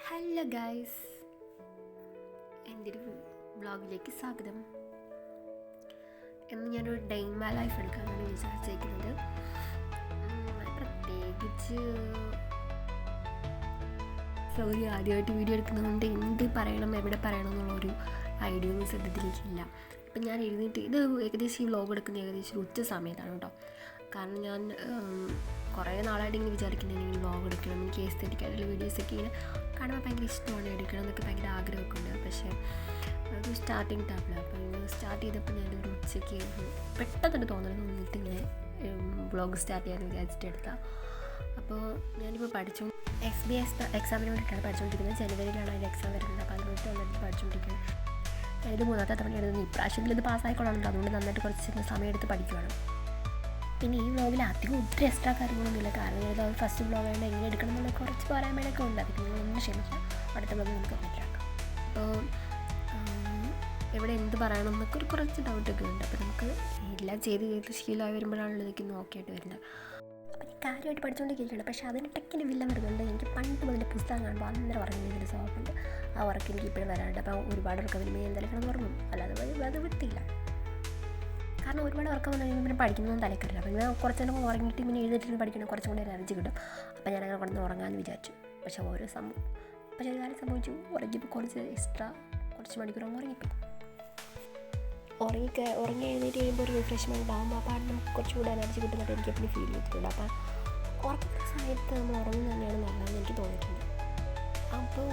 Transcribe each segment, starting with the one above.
Hello guys, എൻ്റെ ഒരു വ്ളോഗിലേക്ക് സ്വാഗതം. എന്ന് ഞാനൊരു ഡേ ഇൻ മൈ ലൈഫ് എടുക്കാനാണ് വിചാരിച്ചിരിക്കുന്നത്. പ്രത്യേകിച്ച് ആദ്യമായിട്ട് വീഡിയോ എടുക്കുന്നതുകൊണ്ട് എന്ത് പറയണം എവിടെ പറയണം എന്നുള്ളൊരു ഐഡിയ ഒന്നും സത്യത്തിലേക്കില്ല. ഇപ്പം ഞാൻ എഴുതിയിട്ട് ഇത് ഏകദേശം ഈ വ്ളോഗ് എടുക്കുന്ന ഏകദേശം ഉച്ച സമയത്താണ് കേട്ടോ. കാരണം ഞാൻ കുറേ നാളായിട്ട് ഇങ്ങനെ വിചാരിക്കുന്നത് ഇങ്ങനെ വ്ളോഗ് എടുക്കണം, എനിക്ക് എസ്തെറ്റിക് ആയിട്ടുള്ള വീഡിയോസൊക്കെ ഇങ്ങനെ കാണുമ്പോൾ ഭയങ്കര ഇഷ്ടമാണ്, എടുക്കണം എന്നൊക്കെ ഭയങ്കര ആഗ്രഹമൊക്കെ ഉണ്ട്. പക്ഷേ അത് സ്റ്റാർട്ടിങ് ടൈമിലാണ്. അപ്പോൾ ഇങ്ങനെ സ്റ്റാർട്ട് ചെയ്തപ്പോൾ ഞാനൊരു ഉച്ചയ്ക്ക് പെട്ടെന്ന് തോന്നിയിട്ട് ഇങ്ങനെ വ്ളോഗ് സ്റ്റാർട്ട് ചെയ്യാമെന്ന് വിചാരിച്ചിട്ട് എടുത്താൽ. അപ്പോൾ ഞാനിപ്പോൾ SBS എക്സാമിന് വേണ്ടിയിട്ടാണ് പഠിച്ചുകൊണ്ടിരിക്കുന്നത്. ജനുവരിയിലാണ് അതിൻ്റെ എക്സാം വരുന്നത്. അപ്പോൾ അതിനോട്ട് നന്നായിട്ട് പഠിച്ചുകൊണ്ടിരിക്കുന്നത്. ഞാനിത് 3ാമത്തെ തവണ എഴുതുന്നത്. ഇപ്രാവശ്യത്തിൽ ഇത് പാസ്സായിക്കൊള്ളാണല്ലോ, അതുകൊണ്ട് നന്നായിട്ട് കുറച്ച് സമയം എടുത്ത് പഠിക്കുകയാണ്. പിന്നെ ഈ വ്ളോഗിൽ അധികം ഒത്തിരി എക്സ്ട്രാ കാര്യങ്ങളൊന്നുമില്ല. കാരണം ഞാനത് ഫസ്റ്റ് വ്ളോഗ് ആയതുകൊണ്ട് എങ്ങനെ എടുക്കണം എന്നുള്ള കുറച്ച് പോരായ്മയൊക്കെ ഉണ്ട്. അതൊക്കെ നിങ്ങളൊന്ന് ക്ഷമിക്കാം, അടുത്ത വ്ളോഗിൽ നമുക്ക് മനസ്സിലാക്കാം. അപ്പോൾ എവിടെ എന്ത് പറയണം എന്നൊക്കെ കുറച്ച് ഡൗട്ടൊക്കെ ഉണ്ട്. അപ്പോൾ നമുക്ക് എല്ലാം ചെയ്ത് ശീലമായി വരുമ്പോഴാണല്ലോ ഇതൊക്കെ നോക്കിയിട്ട് വരുന്നത്. അപ്പോൾ ഞാൻ കാര്യമായിട്ട് പഠിച്ചുകൊണ്ടിരിക്കുകയാണ്. പക്ഷേ അതിന് ടെക്കിന് വില്ല വരുന്നുണ്ട്. എനിക്ക് പണ്ട് മുതൽ പുസ്തകം കാണുമ്പോൾ അന്നേരം ഉറങ്ങുന്നതിന് സ്വഭാവമുണ്ട്. ആ ഉറക്കം എനിക്ക് ഇപ്പോഴും വരാറുണ്ട്. അപ്പോൾ ഒരുപാട് ഉറക്കം വരുമ്പോൾ എന്തായാലും കിടന്ന് ഉറങ്ങും, അല്ലാതെ അത് വിട്ടില്ല. കാരണം ഒരുപാട് ഉറക്കം വന്നു കഴിയുമ്പോൾ പിന്നെ പഠിക്കുന്നതും തലക്കറില്ല. അപ്പോൾ ഇങ്ങനെ കുറച്ച് നേരം ഉറങ്ങിയിട്ട് പിന്നെ എഴുതിയിട്ട് പഠിക്കണം, കുറച്ചും കൂടി എനർജി കിട്ടും. അപ്പോൾ ഞാനങ്ങനെ കിടന്ന് ഉറങ്ങാമെന്ന് വിചാരിച്ചു. പക്ഷേ ഒരു കാര്യം സംഭവിച്ചു. ഉറങ്ങിയപ്പോൾ കുറച്ച് മണിക്കൂർ ഉറങ്ങിപ്പോയി. ഉറങ്ങി എഴുന്നേറ്റ് കഴിയുമ്പോൾ ഒരു റിഫ്രഷ്മെൻറ്റ് ഉണ്ടാകുമ്പോൾ അപ്പോൾ നമുക്ക് കുറച്ചുകൂടി എനർജി കിട്ടുന്നതായിട്ട് എനിക്ക് എപ്പോഴും ഫീൽ ചെയ്തിട്ടുണ്ട്. അപ്പോൾ ഉറക്കുന്ന സമയത്ത് നമ്മൾ ഉറങ്ങുന്നത് തന്നെയാണ് നല്ലതെന്ന് എനിക്ക് തോന്നിയിട്ടുണ്ട്. അപ്പോൾ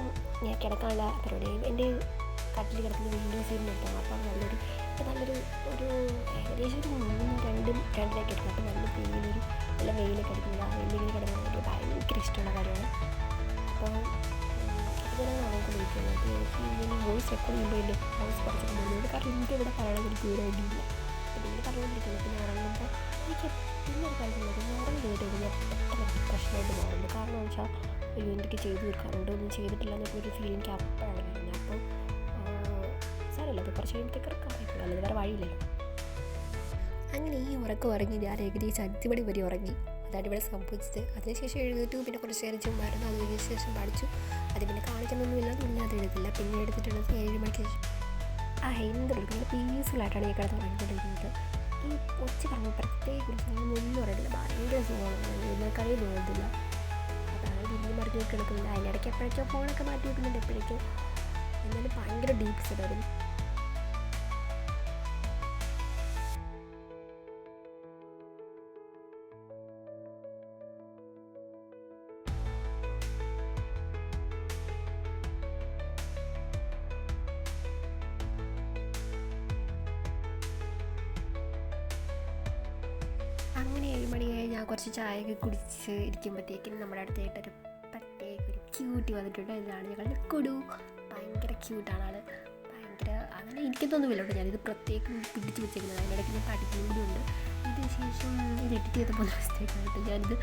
ഞാൻ കിടക്കാനുള്ള പരിപാടി എൻ്റെ കട്ടിൽ കിടക്കുന്ന വിൻഡോ സീൻ നിർത്താം. അപ്പോൾ നല്ലൊരു ഏകദേശം ഒരു 2:30 എടുക്കും. അപ്പോൾ നല്ല വെയിലൊക്കെ അടിക്കുന്നത്, ആ വെയിലിങ്ങനെ കിടക്കുന്നത് എനിക്ക് ഭയങ്കര ഇഷ്ടമുള്ള കാര്യമാണ്. അപ്പോൾ ഇതിനാണ് നമുക്ക് വിളിക്കുന്നത്. അപ്പോൾ എനിക്ക് ഇങ്ങനെ വോയിസ് റെക്കോർഡ് ചെയ്യുമ്പോൾ എൻ്റെ വോയിസ് കുറച്ചൊക്കെ പോകുന്നുണ്ട്. കാരണം എനിക്ക് ഇവിടെ പറയണം എനിക്ക് ഒരു ഐഡിയ ഇല്ല. അപ്പോൾ നിങ്ങൾ പറഞ്ഞുകൊണ്ടിരിക്കുന്നത്. പിന്നെ ഉറങ്ങുമ്പോൾ എനിക്ക് പിന്നൊരു കാര്യം ഉറങ്ങി കഴിഞ്ഞിട്ട് ഞാൻ പെട്ടെന്ന് പ്രശ്നമായിട്ട് പോകുന്നുണ്ട്. കാരണം എന്ന് വെച്ചാൽ എന്തൊക്കെ ചെയ്തു തീർക്കാറുണ്ട്, ഒന്നും ചെയ്തിട്ടില്ല എന്നൊരു ഫീൽ എനിക്ക് അപ്പോഴാണ് വരുന്നത്. അപ്പോൾ സാരമില്ല, അത് കുറച്ച് കഴിയുമ്പോഴത്തേക്ക് ഇറക്കാറില്ല, അല്ലാതെ വേറെ വഴിയില്ലല്ലോ. അങ്ങനെ ഈ ഉറക്കം ഉറങ്ങി ഞാൻ ഏകദേശം 5 മണി വരെ ഉറങ്ങി. അതാണ് ഇവിടെ സംഭവിച്ചത്. അതിനുശേഷം എഴുതിട്ടു. പിന്നെ കുറച്ച് നേരം ചുമ്മായിരുന്നു. അതിന് ശേഷം പഠിച്ചു. അത് പിന്നെ കാണിക്കുന്നൊന്നുമില്ല, അത് എഴുതില്ല. പിന്നെ എടുത്തിട്ടുള്ളത് 7 മണിക്ക് ശേഷം എന്ത് ഇങ്ങനെ പീസ്ഫുള്ളായിട്ടാണ് ഞാൻ കിടന്ന് ഉറങ്ങിക്കൊണ്ടിരിക്കുന്നത്. ഈ ഒച്ച പറഞ്ഞ പ്രത്യേകിച്ച് ഒന്നും അറിയില്ല, ഭയങ്കര സുഖമാണ്, ഇതിനെ കളി തോന്നുന്നില്ല. അതാണ് തിരിഞ്ഞ് മറിഞ്ഞ് കിടക്കുന്നില്ല. അതിനിടയ്ക്ക് എപ്പോഴേക്കോ ഫോണൊക്കെ മാറ്റി വെക്കുന്നുണ്ട്, എപ്പോഴേക്കോ. എന്നാലും ഭയങ്കര ഡീപ്പ് സെറ്റായിരുന്നു. അങ്ങനെ 7 മണിയായി. ഞാൻ കുറച്ച് ചായയൊക്കെ കുടിച്ച് ഇരിക്കുമ്പോഴത്തേക്കും നമ്മുടെ അടുത്തായിട്ടൊരു ക്യൂട്ടി വന്നിട്ടുണ്ട്. ഇതാണ് ഞങ്ങളുടെ കുടു. ഭയങ്കര ക്യൂട്ടാണ് ആൾ. അങ്ങനെ എനിക്കൊന്നുമില്ല കേട്ടോ. ഞാനിത് പ്രത്യേകം പിടിച്ച് വെച്ചേക്കുന്നത്. അതിനിടയ്ക്ക് ഞാൻ പഠിക്കുന്നത് കൂടി ഉണ്ട്. ഇതിന് ശേഷം ഇത് എഡിറ്റ് ചെയ്തപ്പോൾ മിസ്റ്റേക്കായിട്ട് ഞാനിത്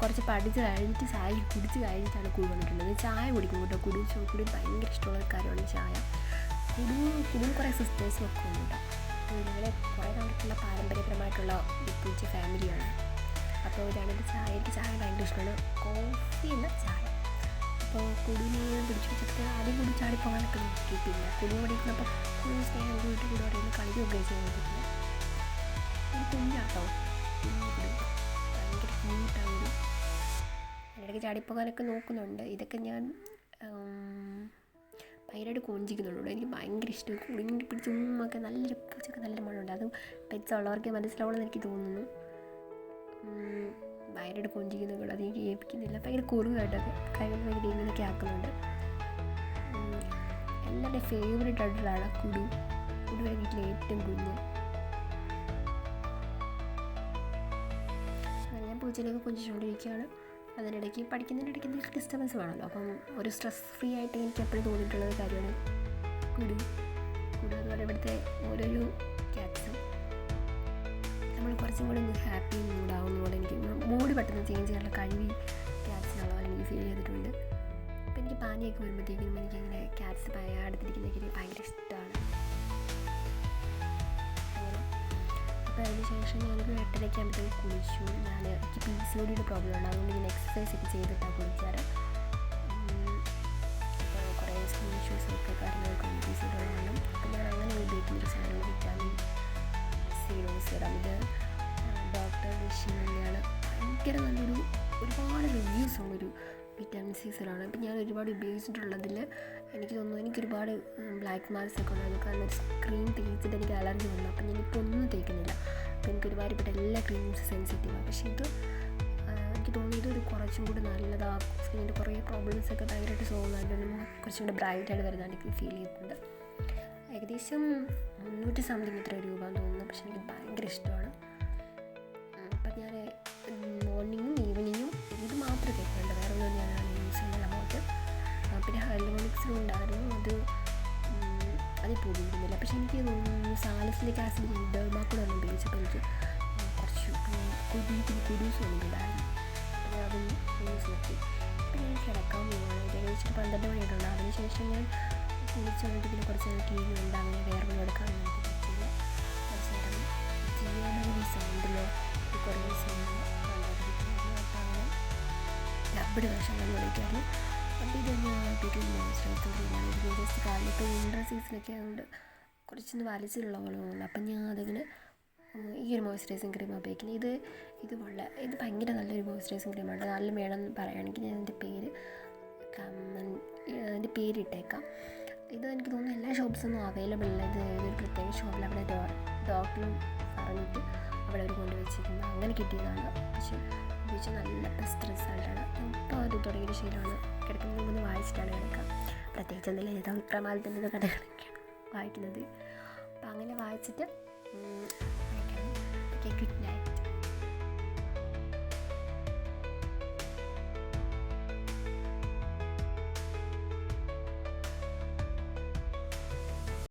കുറച്ച് പഠിച്ച് കഴിഞ്ഞിട്ട് ചായ കുടിച്ച് കഴിഞ്ഞിട്ടാണ് കുടു വന്നിട്ടുള്ളത്. ചായ കുടിക്കും കേട്ടോ. കുടി ഭയങ്കര ഇഷ്ടമുള്ള ഒരു കാര്യമാണ് ചായ. കുടു കുറേ സിസ്റ്റേഴ്സും ഒക്കെ ഉണ്ട് കേട്ടോ. ഞങ്ങളെ കുറേ നാൾക്കുള്ള പാരമ്പര്യപരമായിട്ടുള്ള പൂച്ച ഫാമിലിയാണ്. അപ്പോൾ ഇതാണ് എനിക്ക് ചായ ഭയങ്കര ഇഷ്ടമാണ്. കോഫിയല്ല, ചായ. അപ്പോൾ കുടിനെ പിടിച്ച് വെച്ചിട്ട് ആദ്യം കൂടി ചാടിപ്പോകാനൊക്കെ നോക്കി. പിന്നെ കുടി പഠിക്കുന്നപ്പോൾ കുടി സ്നേഹം കൂടി പറയുന്നത് കളിയൊക്കെ ചെയ്തിട്ടില്ല. ഒരു കുഞ്ഞാട്ടോ, ഭയങ്കര ക്യൂട്ടാണ്. അതിനിടയ്ക്ക് ചാടിപ്പോകാനൊക്കെ നോക്കുന്നുണ്ട്. ഇതൊക്കെ ഞാൻ ഭയങ്കരമായിട്ട് കൊഞ്ചിക്കുന്നുണ്ട്. എനിക്ക് ഭയങ്കര ഇഷ്ടം. കുടുങ്ങി പിടിച്ച് ഉമ്മൊക്കെ നല്ലൊരു പൂച്ചൊക്കെ നല്ലൊരു മണമുണ്ട്. അത് പെറ്റ്സ് ഉള്ളവർക്ക് മനസ്സിലാവുമെന്ന് എനിക്ക് തോന്നുന്നു. ഭയങ്കരമായിട്ട് കൊഞ്ചിക്കുന്നുണ്ട്. അത് എനിക്ക് ഏൽപ്പിക്കുന്നില്ല. ഭയങ്കര കുറുകായിട്ടൊക്കെ കൈകൾ ഭയങ്കര ഇങ്ങനെയൊക്കെ ആക്കുന്നുണ്ട്. എല്ലാവരുടെ ഫേവറേറ്റ് ആയിട്ടുള്ളതാണ് കുടു. വീട്ടിലെ ഏറ്റവും കുഞ്ഞ്. ഞാൻ പൂച്ചയിലേക്ക് കൊഞ്ചിച്ചുകൊണ്ടിരിക്കുകയാണ്. അതിനിടയ്ക്ക് പഠിക്കുന്നതിനിടയ്ക്ക് എന്തെങ്കിലും ഡിസ്റ്റർബൻസ് വേണമല്ലോ. അപ്പം ഒരു സ്ട്രെസ് ഫ്രീ ആയിട്ട് എനിക്ക് എപ്പോഴും തോന്നിയിട്ടുള്ളത് കാര്യമാണ് കുടു. അതുപോലെ ഇവിടുത്തെ ഓരോരോ ക്യാറ്റ്സും നമ്മൾ കുറച്ചും കൂടി ഹാപ്പി മൂഡാവുന്ന പോലെ എനിക്ക് മൂഡ് പെട്ടെന്ന് ചേഞ്ച് ചെയ്യാനുള്ള കഴിവ് ക്യാറ്റ്സിനുള്ള പോലെ എനിക്ക് ഫീൽ ചെയ്തിട്ടുണ്ട്. അപ്പോൾ എനിക്ക് പാനിയൊക്കെ വരുമ്പോഴത്തേക്കും എനിക്കിങ്ങനെ ക്യാറ്റ്സ് അടുത്തിരിക്കുന്നതൊക്കെ എനിക്ക് ഭയങ്കര ഇഷ്ടമാണ്. അപ്പോൾ അതിന് ശേഷം ഞാനൊരു 8:30 ആകുമ്പോഴത്തേക്ക് കുളിച്ചു. എനിക്ക് PCOD പ്രോബ്ലം ഉണ്ട്, അതുകൊണ്ട് ഞാൻ എക്സസൈസ് ഒക്കെ ചെയ്തിട്ടാണ് കുളിക്കാറ്. സ്കിൻ ഇഷ്യൂസൊക്കെ കാര്യങ്ങളൊക്കെ ഇൻക്രീസ് ചെയ്തുകൊണ്ടാണ്. അപ്പോൾ ഞാൻ അങ്ങനെ ഉപയോഗിക്കുന്നൊരു സാധനമാണ് വിറ്റാമിൻ സി സിറം. ഇത് ഡോക്ടർ ഋഷിയാണ്. ഭയങ്കര നല്ലൊരു ഒരുപാട് റിവ്യൂസ് ഉള്ളൊരു വിറ്റാമിൻ സി സിറമാണ്. ഇപ്പം ഞാൻ ഒരുപാട് ഉപയോഗിച്ചിട്ടുള്ളതിൽ എനിക്ക് തോന്നുന്നു എനിക്കൊരുപാട് ബ്ലാക്ക് മാർക്സ് ഒക്കെ ഉണ്ടായിരുന്നു. കാരണം ഒരു ക്രീം തേച്ചിട്ട് എനിക്ക് അലർജി വന്നു. അപ്പം ഞാനിപ്പോൾ ഒന്നും തേക്കുന്നില്ല. അപ്പോൾ എനിക്ക് ഒരുപാട് എല്ലാ ക്രീംസ് സെൻസിറ്റീവാണ്. പക്ഷേ ഇത് എനിക്ക് തോന്നിയത് ഒരു കുറച്ചും കൂടി നല്ലതാണ്. സ്കിന്നിൻ്റെ കുറേ പ്രോബ്ലംസൊക്കെ ഭയങ്കരമായിട്ട് സോൾവ് ആയിട്ടും കുറച്ചും കൂടി ബ്രൈറ്റായിട്ട് വരുന്നതായിട്ട് എനിക്ക് ഫീൽ ചെയ്യുന്നുണ്ട്. ഏകദേശം 300 സംതിങ് ഇത്ര രൂപയെന്ന് തോന്നുന്നു. പക്ഷെ എനിക്ക് ഭയങ്കര ഇഷ്ടമാണ്. അപ്പം ഞാൻ മോർണിംഗും ഈവനിങ്ങും ഇത് മാത്രമേ തേക്കുന്നുണ്ട്. വേറെ ഒന്നും ഞാൻ യൂസ് ചെയ്യുന്നില്ല മുഖത്ത്. പിന്നെ ഹൈലോണിക്സിലും ഉണ്ടായിരുന്നു. അതിപ്പോൾ ഉപയോഗിക്കുന്നില്ല. പക്ഷെ എനിക്ക് സാലിസിലിക് ആസിഡ് ഡെർമാക്കൂടെ ഒന്നും ഉപയോഗിച്ചപ്പോൾ എനിക്ക് കുറച്ച് കുഡൂസ് ഒന്നുമില്ലായിരുന്നു. അപ്പോൾ അതും യൂസ് നിർത്തി. പിന്നെ ഞാൻ കിടക്കാൻ പോവുകയാണ്. ഏകദേശം 12 മണിയായിട്ടുണ്ട്. അതിനുശേഷം ഞാൻ കുളിച്ച് വന്നിട്ട് പിന്നെ കുറച്ച് നേരം TV ഉണ്ട്. അങ്ങനെ വേറെ ഒന്നും എടുക്കാൻ എനിക്ക് പറ്റില്ല. കുറച്ച് നേരം ജിയോയുടെ സൗണ്ടിലോ കുറേ സൗണ്ട് കണ്ടുകൊണ്ടിരിക്കുന്നത്. അപ്പോൾ അങ്ങനെ ഡബിഡ് വേഷങ്ങൾ വിളിക്കാറ്. അപ്പോൾ ഇതൊന്ന് വീട്ടിൽ മോയ്സ്ചറൈസർ ക്രീമാണ്. ഇത് ജസ്റ്റ് കാലിൽ ഇപ്പോൾ വിൻ്റർ സീസണൊക്കെ ആയതുകൊണ്ട് കുറച്ചൊന്ന് വലിച്ചിട്ടുള്ള പോലെ തോന്നുന്നു. അപ്പം ഞാൻ അതിങ്ങനെ ഈ ഒരു മോയ്സ്ചറൈസിങ് ക്രീമാണ് ഉപയോഗിക്കുന്നത്. ഇത് ഭയങ്കര നല്ലൊരു മോയ്സ്ചറൈസിങ് ക്രീമാണ്. നല്ല വേണമെന്ന് പറയുകയാണെങ്കിൽ ഞാൻ അതിൻ്റെ പേര് ഇട്ടേക്കാം. ഇത് എനിക്ക് തോന്നുന്നു എല്ലാ ഷോപ്സൊന്നും അവൈലബിൾ അല്ല. ഇത് ഏതൊരു പ്രത്യേക ഷോപ്പിൽ അവിടെ ഡോക്ടറും പറഞ്ഞിട്ട് അവിടെ അവർ കൊണ്ടുവച്ചിരുന്നു. അങ്ങനെ കിട്ടിയതാണ്. പക്ഷേ ഉപയോഗിച്ച് നല്ല ബെസ്റ്റ് റിസൾട്ടാണ്. ഇപ്പോൾ അത് തുടങ്ങിയ ശീലമാണ്. കിടക്കുന്നത് മുമ്പ് വായിച്ചിട്ടാണ് കിടക്കുക. പ്രത്യേകിച്ച് എന്തെങ്കിലും ഏതോ വിക്രമാദിത്യൻ്റെ കഥകളൊക്കെയാണ് വായിക്കുന്നത്. അപ്പോൾ അങ്ങനെ വായിച്ചിട്ട് ഗുഡ് നൈറ്റ്.